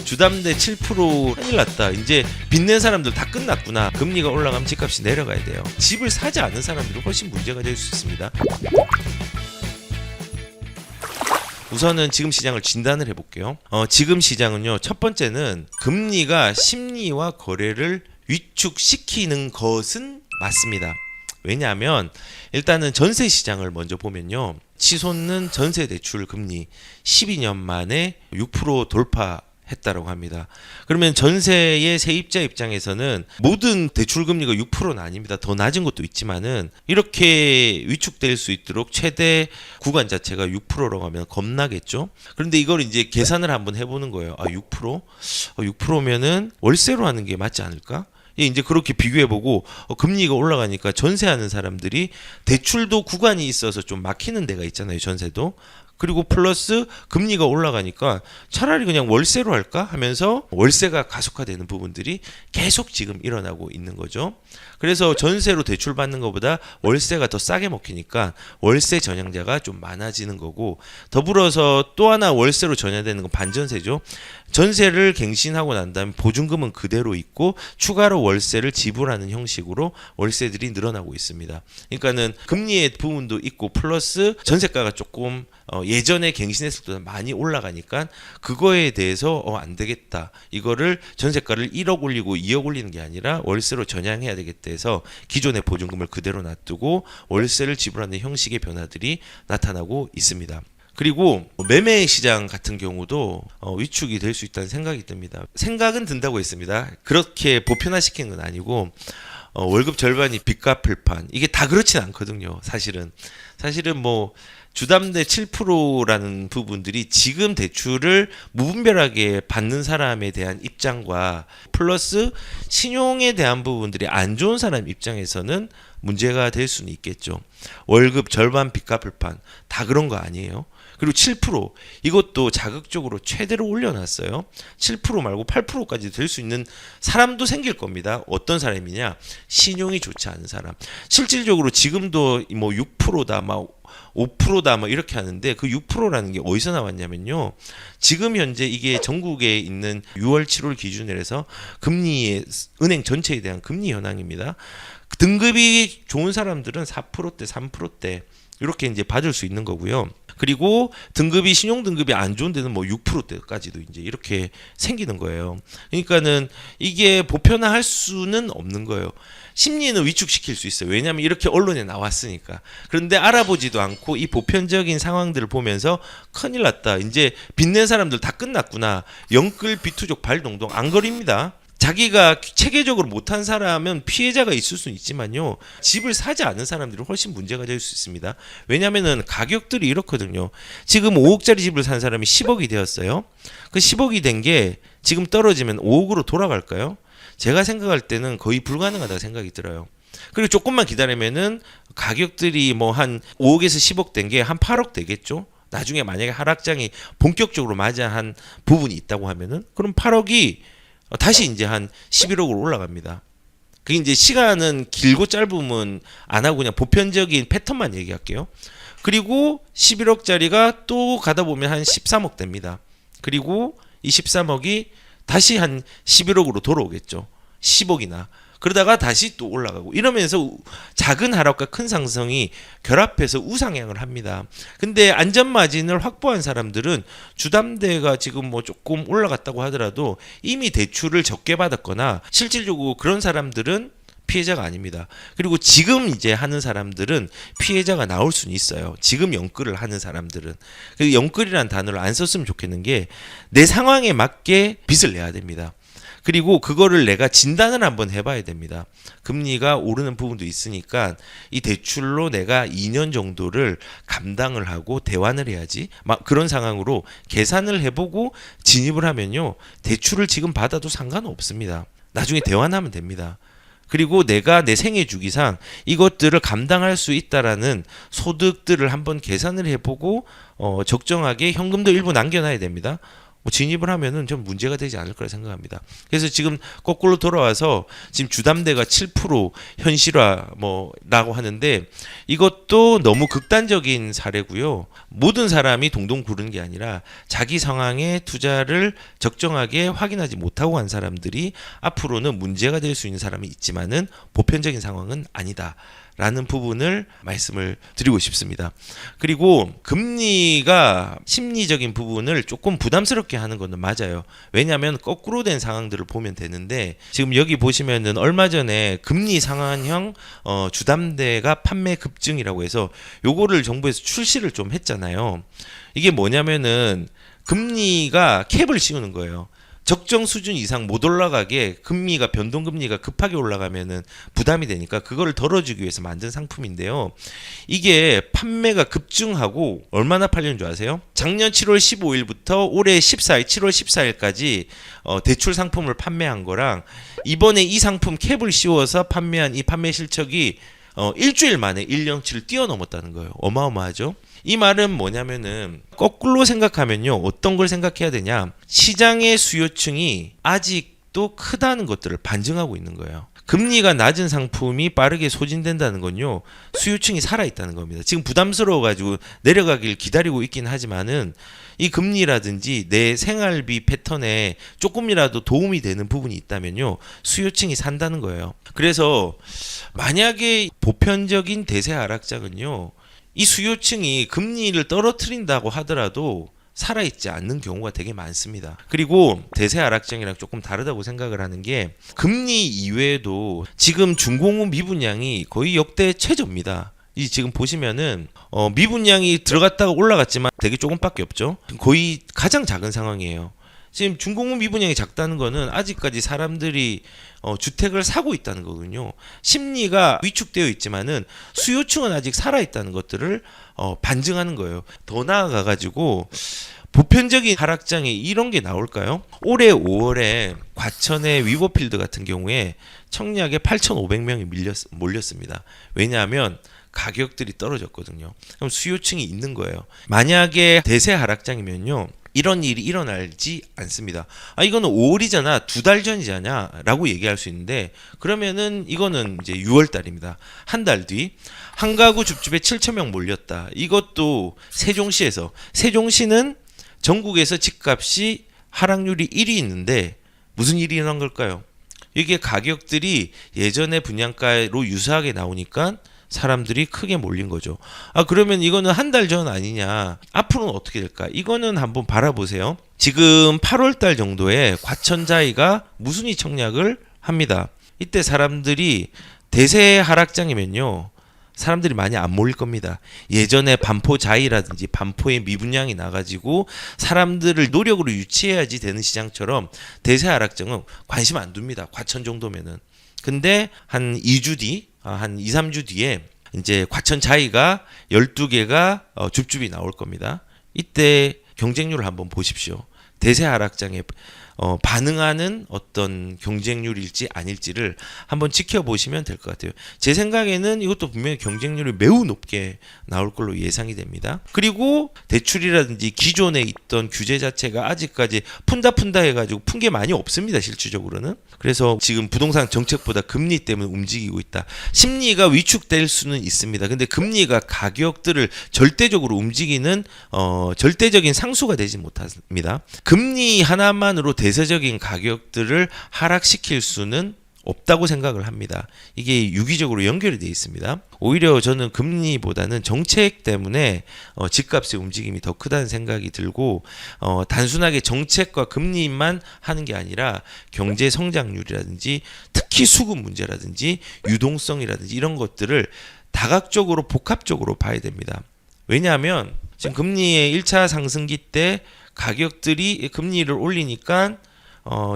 주담대 7% 큰일 났다. 이제 빚낸 사람들 다 끝났구나. 금리가 올라가면 집값이 내려가야 돼요. 집을 사지 않은 사람들은 훨씬 문제가 될 수 있습니다. 우선은 지금 시장을 진단을 해볼게요. 지금 시장은요, 첫 번째는 금리가 심리와 거래를 위축시키는 것은 맞습니다. 왜냐하면 일단은 전세 시장을 먼저 보면요, 치솟는 전세 대출 금리 12년 만에 6% 돌파했다라고 합니다. 그러면 전세의 세입자 입장에서는 모든 대출 금리가 6%는 아닙니다. 더 낮은 것도 있지만은 이렇게 위축될 수 있도록 최대 구간 자체가 6%라고 하면 겁나겠죠. 그런데 이걸 이제 계산을 한번 해보는 거예요. 6%? 6%면은 월세로 하는 게 맞지 않을까? 이제 그렇게 비교해보고 금리가 올라가니까 전세하는 사람들이 대출도 구간이 있어서 좀 막히는 데가 있잖아요. 전세도. 그리고 플러스 금리가 올라가니까 차라리 그냥 월세로 할까 하면서 월세가 가속화되는 부분들이 계속 지금 일어나고 있는 거죠. 그래서 전세로 대출 받는 것보다 월세가 더 싸게 먹히니까 월세 전향자가 좀 많아지는 거고, 더불어서 또 하나 월세로 전환되는 건 반전세죠. 전세를 갱신하고 난 다음에 보증금은 그대로 있고 추가로 월세를 지불하는 형식으로 월세들이 늘어나고 있습니다. 그러니까는 금리의 부분도 있고 플러스 전세가가 조금 예전에 갱신했을 때보다 많이 올라가니까 그거에 대해서 안 되겠다. 이거를 전세가를 1억 올리고 2억 올리는 게 아니라 월세로 전향해야 되겠다 해서 기존의 보증금을 그대로 놔두고 월세를 지불하는 형식의 변화들이 나타나고 있습니다. 그리고 매매 시장 같은 경우도 위축이 될 수 있다는 생각이 듭니다. 생각은 든다고 했습니다. 그렇게 보편화시키는 건 아니고 월급 절반이 빚 갚을 판, 이게 다 그렇진 않거든요. 사실은 뭐 주담대 7%라는 부분들이 지금 대출을 무분별하게 받는 사람에 대한 입장과 플러스 신용에 대한 부분들이 안 좋은 사람 입장에서는 문제가 될 수는 있겠죠. 월급 절반 빚 갚을 판, 다 그런 거 아니에요. 그리고 7% 이것도 자극적으로 최대로 올려놨어요. 7% 말고 8%까지 될 수 있는 사람도 생길 겁니다. 어떤 사람이냐? 신용이 좋지 않은 사람. 실질적으로 지금도 뭐 6%다, 막 5%다, 막 이렇게 하는데 그 6%라는 게 어디서 나왔냐면요. 지금 현재 이게 전국에 있는 6월, 7월 기준으로 해서 금리의 은행 전체에 대한 금리 현황입니다. 등급이 좋은 사람들은 4%대, 3%대 이렇게 이제 받을 수 있는 거고요. 그리고 등급이 신용 등급이 안 좋은 데는 뭐 6%대까지도 이제 이렇게 생기는 거예요. 그러니까는 이게 보편화할 수는 없는 거예요. 심리는 위축시킬 수 있어요. 왜냐하면 이렇게 언론에 나왔으니까. 그런데 알아보지도 않고 이 보편적인 상황들을 보면서 큰일 났다. 이제 빚낸 사람들 다 끝났구나. 영끌 비투족 발동동 안 거립니다. 자기가 체계적으로 못한 사람은 피해자가 있을 수는 있지만요, 집을 사지 않은 사람들은 훨씬 문제가 될 수 있습니다. 왜냐하면은 가격들이 이렇거든요. 지금 5억짜리 집을 산 사람이 10억이 되었어요. 그 10억이 된 게 지금 떨어지면 5억으로 돌아갈까요? 제가 생각할 때는 거의 불가능하다고 생각이 들어요. 그리고 조금만 기다리면은 가격들이 뭐 한 5억에서 10억 된 게 한 8억 되겠죠. 나중에 만약에 하락장이 본격적으로 맞이한 부분이 있다고 하면은 그럼 8억이 다시 이제 한 11억으로 올라갑니다. 그게 이제 시간은 길고 짧으면 안 하고 그냥 보편적인 패턴만 얘기할게요. 그리고 11억짜리가 또 가다 보면 한 13억 됩니다. 그리고 이 13억이 다시 한 11억으로 돌아오겠죠. 10억이나. 그러다가 다시 또 올라가고 이러면서 작은 하락과 큰 상승이 결합해서 우상향을 합니다. 근데 안전마진을 확보한 사람들은 주담대가 지금 뭐 조금 올라갔다고 하더라도 이미 대출을 적게 받았거나 실질적으로 그런 사람들은 피해자가 아닙니다. 그리고 지금 이제 하는 사람들은 피해자가 나올 수는 있어요. 지금 영끌을 하는 사람들은. 그 영끌이라는 단어를 안 썼으면 좋겠는 게 내 상황에 맞게 빚을 내야 됩니다. 그리고 그거를 내가 진단을 한번 해봐야 됩니다. 금리가 오르는 부분도 있으니까 이 대출로 내가 2년 정도를 감당을 하고 대환을 해야지. 막 그런 상황으로 계산을 해보고 진입을 하면요, 대출을 지금 받아도 상관없습니다. 나중에 대환하면 됩니다. 그리고 내가 내 생애 주기상 이것들을 감당할 수 있다라는 소득들을 한번 계산을 해보고 적정하게 현금도 일부 남겨놔야 됩니다. 진입을 하면은 좀 문제가 되지 않을 거라 생각합니다. 그래서 지금 거꾸로 돌아와서 지금 주담대가 7% 현실화 뭐라고 하는데 이것도 너무 극단적인 사례고요. 모든 사람이 동동 구르는 게 아니라 자기 상황의 투자를 적정하게 확인하지 못하고 간 사람들이 앞으로는 문제가 될 수 있는 사람이 있지만은 보편적인 상황은 아니다. 라는 부분을 말씀을 드리고 싶습니다. 그리고 금리가 심리적인 부분을 조금 부담스럽게 하는 것은 맞아요. 왜냐하면 거꾸로 된 상황들을 보면 되는데 지금 여기 보시면은 얼마 전에 금리 상한형 주담대가 판매 급증이라고 해서 요거를 정부에서 출시를 좀 했잖아요. 이게 뭐냐면은 금리가 캡을 씌우는 거예요. 적정 수준 이상 못 올라가게 금리가 변동금리가 급하게 올라가면은 부담이 되니까 그거를 덜어주기 위해서 만든 상품인데요. 이게 판매가 급증하고 얼마나 팔리는 줄 아세요? 작년 7월 15일부터 올해 14일 7월 14일까지 대출 상품을 판매한 거랑 이번에 이 상품 캡을 씌워서 판매한 이 판매 실적이 일주일 만에 1년치를 뛰어넘었다는 거예요. 어마어마하죠. 이 말은 뭐냐면은 거꾸로 생각하면요. 어떤 걸 생각해야 되냐. 시장의 수요층이 아직도 크다는 것들을 반증하고 있는 거예요. 금리가 낮은 상품이 빠르게 소진된다는 건요. 수요층이 살아있다는 겁니다. 지금 부담스러워가지고 내려가길 기다리고 있긴 하지만은 이 금리라든지 내 생활비 패턴에 조금이라도 도움이 되는 부분이 있다면요. 수요층이 산다는 거예요. 그래서 만약에 보편적인 대세 하락장은요. 이 수요층이 금리를 떨어뜨린다고 하더라도 살아있지 않는 경우가 되게 많습니다. 그리고 대세 하락장이랑 조금 다르다고 생각을 하는 게 금리 이외에도 지금 중공업 미분양이 거의 역대 최저입니다. 이 지금 보시면은 미분양이 들어갔다가 올라갔지만 되게 조금밖에 없죠. 거의 가장 작은 상황이에요. 지금 중공업 미분양이 작다는 거는 아직까지 사람들이 주택을 사고 있다는 거군요. 심리가 위축되어 있지만은 수요층은 아직 살아있다는 것들을 반증하는 거예요. 더 나아가 가지고 보편적인 하락장에 이런 게 나올까요? 올해 5월에 과천의 위버필드 같은 경우에 청약에 8,500명이 몰렸습니다. 왜냐하면 가격들이 떨어졌거든요. 그럼 수요층이 있는 거예요. 만약에 대세 하락장이면요. 이런 일이 일어나지 않습니다. 이거는 5월이잖아, 2달 전이잖아 라고 얘기할 수 있는데 그러면은 이거는 이제 6월 달입니다. 한 달 뒤 한 가구 줍줍에 7,000명 몰렸다. 이것도 세종시는 전국에서 집값이 하락률이 1위 있는데 무슨 일이 일어난 걸까요? 이게 가격들이 예전의 분양가로 유사하게 나오니까 사람들이 크게 몰린 거죠. 그러면 이거는 한 달 전 아니냐. 앞으로는 어떻게 될까? 이거는 한번 바라보세요. 지금 8월 달 정도에 과천자이가 무순위 청약을 합니다. 이때 사람들이 대세 하락장이면요. 사람들이 많이 안 몰릴 겁니다. 예전에 반포자이라든지 반포의 미분양이 나가지고 사람들을 노력으로 유치해야지 되는 시장처럼 대세 하락장은 관심 안 둡니다. 과천 정도면은. 근데 한 2주 뒤, 한 2, 3주 뒤에 이제 과천 자이가 12개가 줍줍이 나올 겁니다. 이때 경쟁률을 한번 보십시오. 대세 하락장에 반응하는 어떤 경쟁률일지 아닐지를 한번 지켜보시면 될 것 같아요. 제 생각에는 이것도 분명히 경쟁률이 매우 높게 나올 걸로 예상이 됩니다. 그리고 대출이라든지 기존에 있던 규제 자체가 아직까지 푼다 해가지고 푼 게 많이 없습니다. 실질적으로는. 그래서 지금 부동산 정책보다 금리 때문에 움직이고 있다. 심리가 위축될 수는 있습니다. 근데 금리가 가격들을 절대적으로 움직이는 절대적인 상수가 되지 못합니다. 금리 하나만으로 대세적인 가격들을 하락시킬 수는 없다고 생각을 합니다. 이게 유기적으로 연결이 되어 있습니다. 오히려 저는 금리보다는 정책 때문에 집값의 움직임이 더 크다는 생각이 들고 단순하게 정책과 금리만 하는 게 아니라 경제 성장률이라든지 특히 수급 문제라든지 유동성이라든지 이런 것들을 다각적으로 복합적으로 봐야 됩니다. 왜냐하면 지금 금리의 1차 상승기 때 가격들이 금리를 올리니까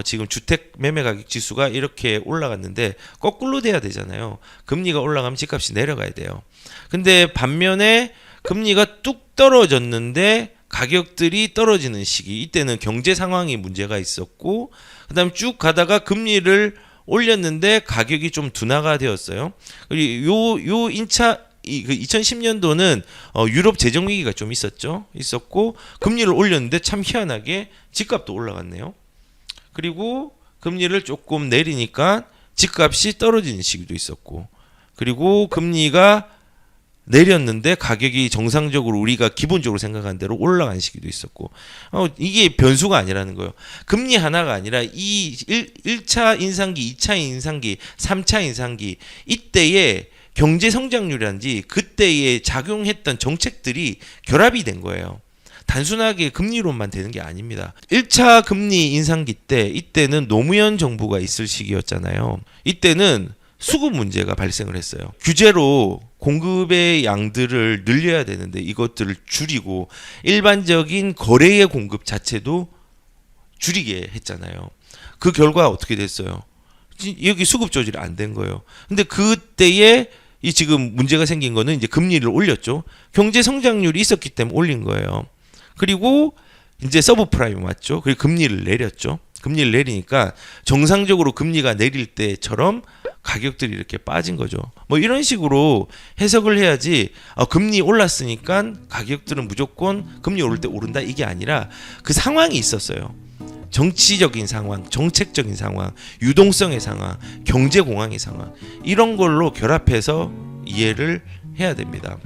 지금 주택 매매 가격 지수가 이렇게 올라갔는데 거꾸로 돼야 되잖아요. 금리가 올라가면 집값이 내려가야 돼요. 근데 반면에 금리가 뚝 떨어졌는데 가격들이 떨어지는 시기, 이때는 경제 상황이 문제가 있었고 그다음에 쭉 가다가 금리를 올렸는데 가격이 좀 둔화가 되었어요. 그리고 요 그 2010년도는 유럽 재정 위기가 좀 있었고 금리를 올렸는데 참 희한하게 집값도 올라갔네요. 그리고 금리를 조금 내리니까 집값이 떨어지는 시기도 있었고, 그리고 금리가 내렸는데 가격이 정상적으로 우리가 기본적으로 생각한 대로 올라간 시기도 있었고, 이게 변수가 아니라는 거예요. 금리 하나가 아니라 이 1차 인상기, 2차 인상기, 3차 인상기, 이때의 경제 성장률이란지 그때에 작용했던 정책들이 결합이 된 거예요. 단순하게 금리론만 되는 게 아닙니다. 1차 금리 인상기 때, 이때는 노무현 정부가 있을 시기였잖아요. 이때는 수급 문제가 발생을 했어요. 규제로 공급의 양들을 늘려야 되는데 이것들을 줄이고 일반적인 거래의 공급 자체도 줄이게 했잖아요. 그 결과 어떻게 됐어요? 여기 수급 조절이 안 된 거예요. 근데 그때에 이 지금 문제가 생긴 거는 이제 금리를 올렸죠. 경제 성장률이 있었기 때문에 올린 거예요. 그리고 이제 서브프라임 왔죠. 그리고 금리를 내렸죠. 금리를 내리니까 정상적으로 금리가 내릴 때처럼 가격들이 이렇게 빠진 거죠. 뭐 이런 식으로 해석을 해야지 금리 올랐으니까 가격들은 무조건 금리 오를 때 오른다 이게 아니라 그 상황이 있었어요. 정치적인 상황, 정책적인 상황, 유동성의 상황, 경제 공황의 상황, 이런 걸로 결합해서 이해를 해야 됩니다.